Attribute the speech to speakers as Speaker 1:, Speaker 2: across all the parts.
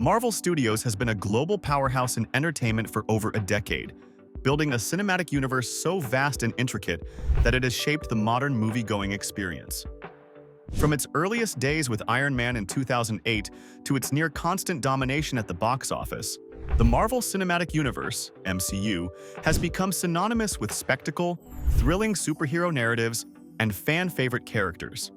Speaker 1: Marvel Studios has been a global powerhouse in entertainment for over a decade, building a cinematic universe so vast and intricate that it has shaped the modern movie-going experience. From its earliest days with Iron Man in 2008 to its near-constant domination at the box office, the Marvel Cinematic Universe, MCU, has become synonymous with spectacle, thrilling superhero narratives, and fan-favorite characters.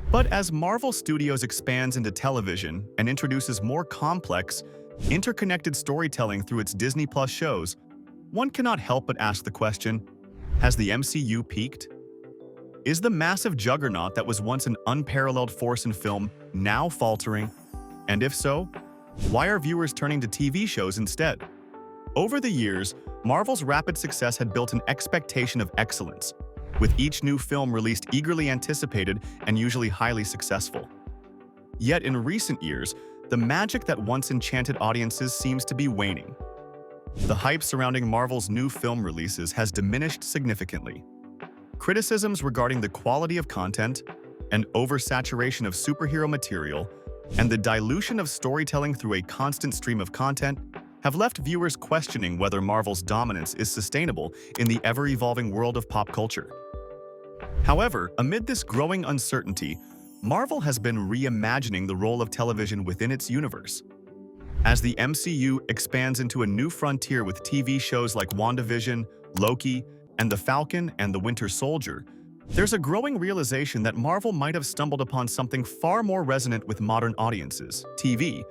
Speaker 1: But as Marvel Studios expands into television and introduces more complex, interconnected storytelling through its Disney Plus shows, one cannot help but ask the question, has the MCU peaked? Is the massive juggernaut that was once an unparalleled force in film now faltering? And if so, why are viewers turning to TV shows instead? Over the years, Marvel's rapid success had built an expectation of excellence, with each new film released eagerly anticipated and usually highly successful. Yet in recent years, the magic that once enchanted audiences seems to be waning. The hype surrounding Marvel's new film releases has diminished significantly. Criticisms regarding the quality of content, and oversaturation of superhero material, and the dilution of storytelling through a constant stream of content have left viewers questioning whether Marvel's dominance is sustainable in the ever-evolving world of pop culture. However, amid this growing uncertainty, Marvel has been reimagining the role of television within its universe. As the MCU expands into a new frontier with TV shows like WandaVision, Loki, and The Falcon and the Winter Soldier, there's a growing realization that Marvel might have stumbled upon something far more resonant with modern audiences: TV.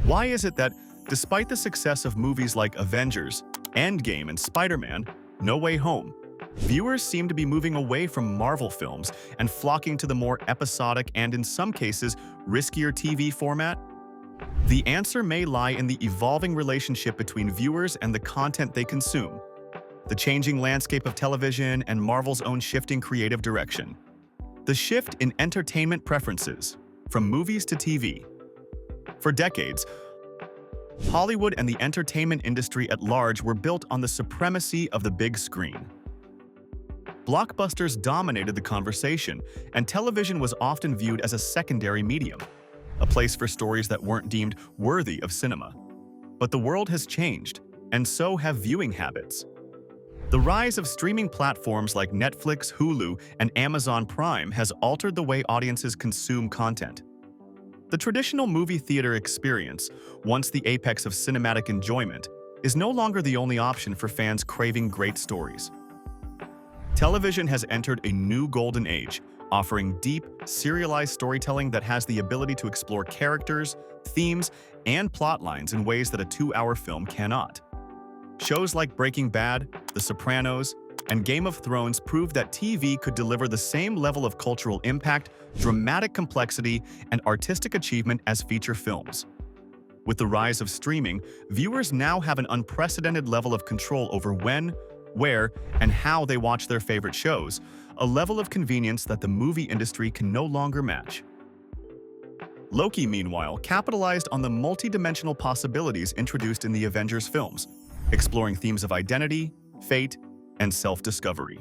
Speaker 1: Why is it that, despite the success of movies like Avengers, Endgame, and Spider-Man: No Way Home, viewers seem to be moving away from Marvel films and flocking to the more episodic and, in some cases, riskier TV format? The answer may lie in the evolving relationship between viewers and the content they consume, the changing landscape of television, and Marvel's own shifting creative direction. The shift in entertainment preferences, from movies to TV. For decades, Hollywood and the entertainment industry at large were built on the supremacy of the big screen. Blockbusters dominated the conversation, and television was often viewed as a secondary medium, a place for stories that weren't deemed worthy of cinema. But the world has changed, and so have viewing habits. The rise of streaming platforms like Netflix, Hulu, and Amazon Prime has altered the way audiences consume content. The traditional movie theater experience, once the apex of cinematic enjoyment, is no longer the only option for fans craving great stories. Television has entered a new golden age, offering deep, serialized storytelling that has the ability to explore characters, themes, and plot lines in ways that a 2-hour film cannot. Shows like Breaking Bad, The Sopranos, and Game of Thrones prove that TV could deliver the same level of cultural impact, dramatic complexity, and artistic achievement as feature films. With the rise of streaming, viewers now have an unprecedented level of control over when, where, and how they watch their favorite shows, a level of convenience that the movie industry can no longer match. Loki, meanwhile, capitalized on the multi-dimensional possibilities introduced in the Avengers films, exploring themes of identity, fate, and self-discovery.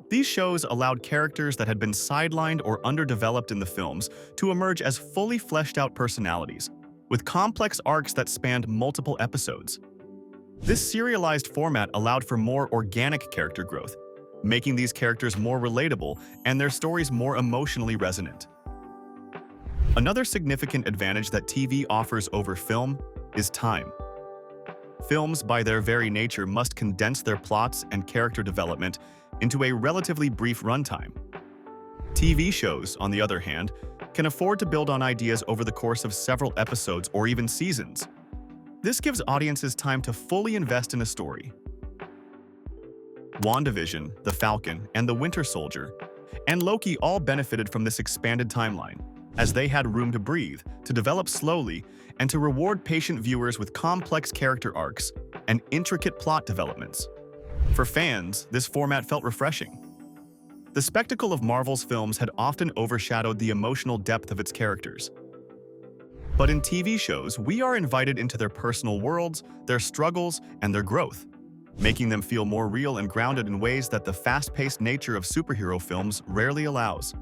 Speaker 1: These shows allowed characters that had been sidelined or underdeveloped in the films to emerge as fully fleshed-out personalities, with complex arcs that spanned multiple episodes. This serialized format allowed for more organic character growth, making these characters more relatable and their stories more emotionally resonant. Another significant advantage that TV offers over film is time. Films, by their very nature, must condense their plots and character development into a relatively brief runtime. TV shows, on the other hand, can afford to build on ideas over the course of several episodes or even seasons. This gives audiences time to fully invest in a story. WandaVision, The Falcon, and the Winter Soldier, and Loki all benefited from this expanded timeline, as they had room to breathe, to develop slowly, and to reward patient viewers with complex character arcs and intricate plot developments. For fans, this format felt refreshing. The spectacle of Marvel's films had often overshadowed the emotional depth of its characters. But in TV shows, we are invited into their personal worlds, their struggles, and their growth, making them feel more real and grounded in ways that the fast-paced nature of superhero films rarely allows.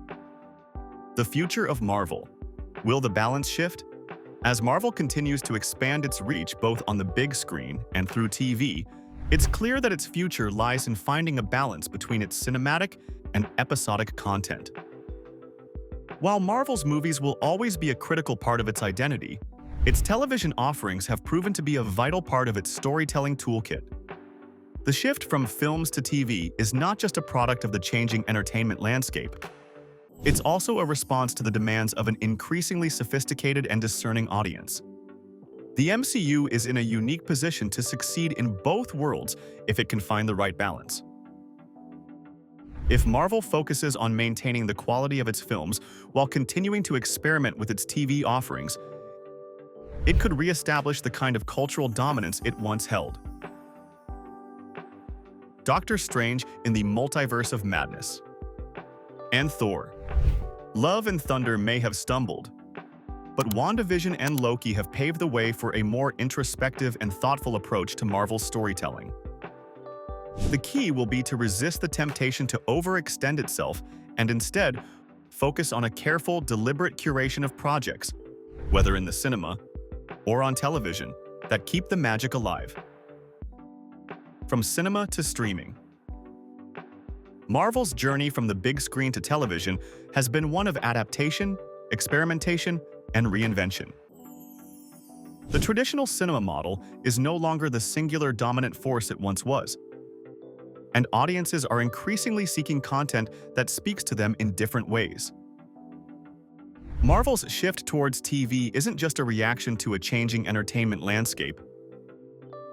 Speaker 1: The future of Marvel. Will the balance shift? As Marvel continues to expand its reach both on the big screen and through TV, it's clear that its future lies in finding a balance between its cinematic and episodic content. While Marvel's movies will always be a critical part of its identity, its television offerings have proven to be a vital part of its storytelling toolkit. The shift from films to TV is not just a product of the changing entertainment landscape. It's also a response to the demands of an increasingly sophisticated and discerning audience. The MCU is in a unique position to succeed in both worlds if it can find the right balance. If Marvel focuses on maintaining the quality of its films while continuing to experiment with its TV offerings, it could re-establish the kind of cultural dominance it once held. Doctor Strange in the Multiverse of Madness and Thor. Love and Thunder may have stumbled, but WandaVision and Loki have paved the way for a more introspective and thoughtful approach to Marvel's storytelling. The key will be to resist the temptation to overextend itself and instead focus on a careful, deliberate curation of projects, whether in the cinema or on television, that keep the magic alive. From cinema to streaming. Marvel's journey from the big screen to television has been one of adaptation, experimentation, and reinvention. The traditional cinema model is no longer the singular dominant force it once was, and audiences are increasingly seeking content that speaks to them in different ways. Marvel's shift towards TV isn't just a reaction to a changing entertainment landscape.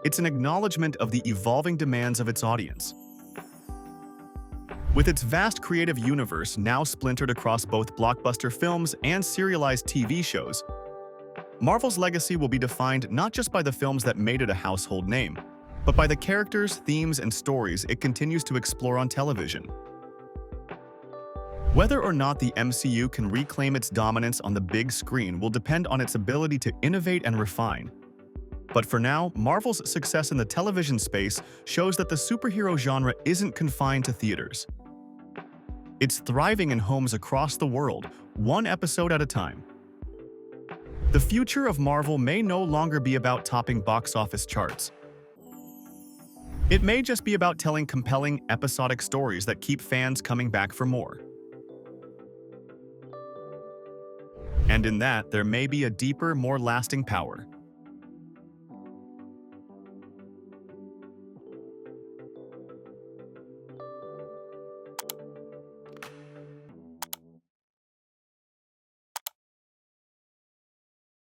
Speaker 1: It's an acknowledgement of the evolving demands of its audience. With its vast creative universe now splintered across both blockbuster films and serialized TV shows, Marvel's legacy will be defined not just by the films that made it a household name, but by the characters, themes, and stories it continues to explore on television. Whether or not the MCU can reclaim its dominance on the big screen will depend on its ability to innovate and refine. But for now, Marvel's success in the television space shows that the superhero genre isn't confined to theaters. It's thriving in homes across the world, one episode at a time. The future of Marvel may no longer be about topping box office charts. It may just be about telling compelling, episodic stories that keep fans coming back for more. And in that, there may be a deeper, more lasting power.